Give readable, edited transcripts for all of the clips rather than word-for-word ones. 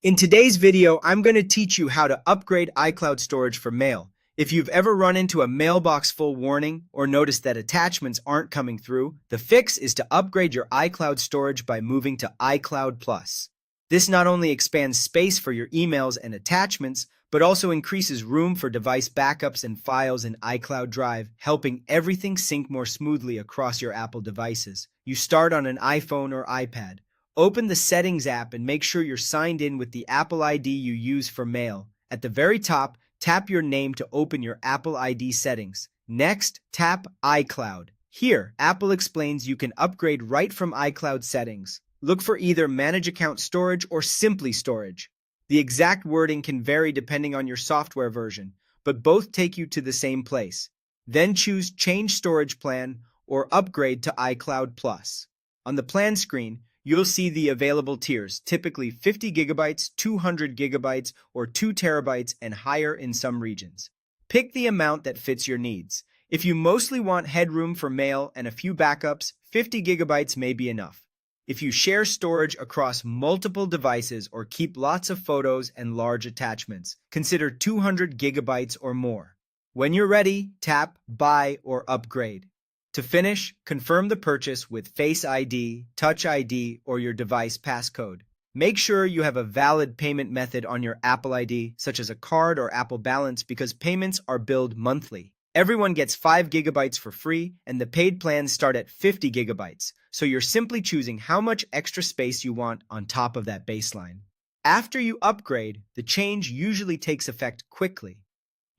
In today's video, I'm going to teach you how to upgrade iCloud storage for mail. If you've ever run into a mailbox full warning or noticed that attachments aren't coming through, the fix is to upgrade your iCloud storage by moving to iCloud Plus. This not only expands space for your emails and attachments, but also increases room for device backups and files in iCloud Drive, helping everything sync more smoothly across your Apple devices. You start on an iPhone or iPad. Open the Settings app and make sure you're signed in with the Apple ID you use for mail. At the very top, tap your name to open your Apple ID settings. Next, tap iCloud. Here, Apple explains you can upgrade right from iCloud settings. Look for either Manage Account Storage or Simply Storage. The exact wording can vary depending on your software version, but both take you to the same place. Then choose Change Storage Plan or Upgrade to iCloud Plus. On the plan screen, you'll see the available tiers, typically 50 gigabytes, 200 gigabytes, or 2 terabytes and higher in some regions. Pick the amount that fits your needs. If you mostly want headroom for mail and a few backups, 50 gigabytes may be enough. If you share storage across multiple devices or keep lots of photos and large attachments, consider 200 gigabytes or more. When you're ready, tap Buy or Upgrade. To finish, confirm the purchase with Face ID, Touch ID, or your device passcode. Make sure you have a valid payment method on your Apple ID, such as a card or Apple Balance, because payments are billed monthly. Everyone gets 5 gigabytes for free, and the paid plans start at 50 gigabytes, so you're simply choosing how much extra space you want on top of that baseline. After you upgrade, the change usually takes effect quickly.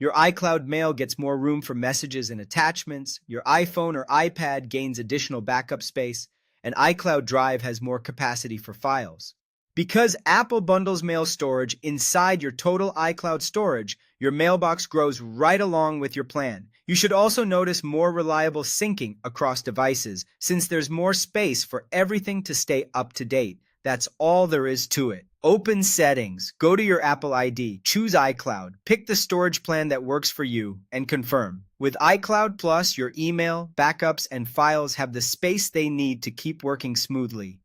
Your iCloud Mail gets more room for messages and attachments, your iPhone or iPad gains additional backup space, and iCloud Drive has more capacity for files. Because Apple bundles mail storage inside your total iCloud storage, your mailbox grows right along with your plan. You should also notice more reliable syncing across devices, since there's more space for everything to stay up to date. That's all there is to it. Open Settings, go to your Apple ID, choose iCloud, pick the storage plan that works for you, and confirm. With iCloud Plus, your email, backups, and files have the space they need to keep working smoothly.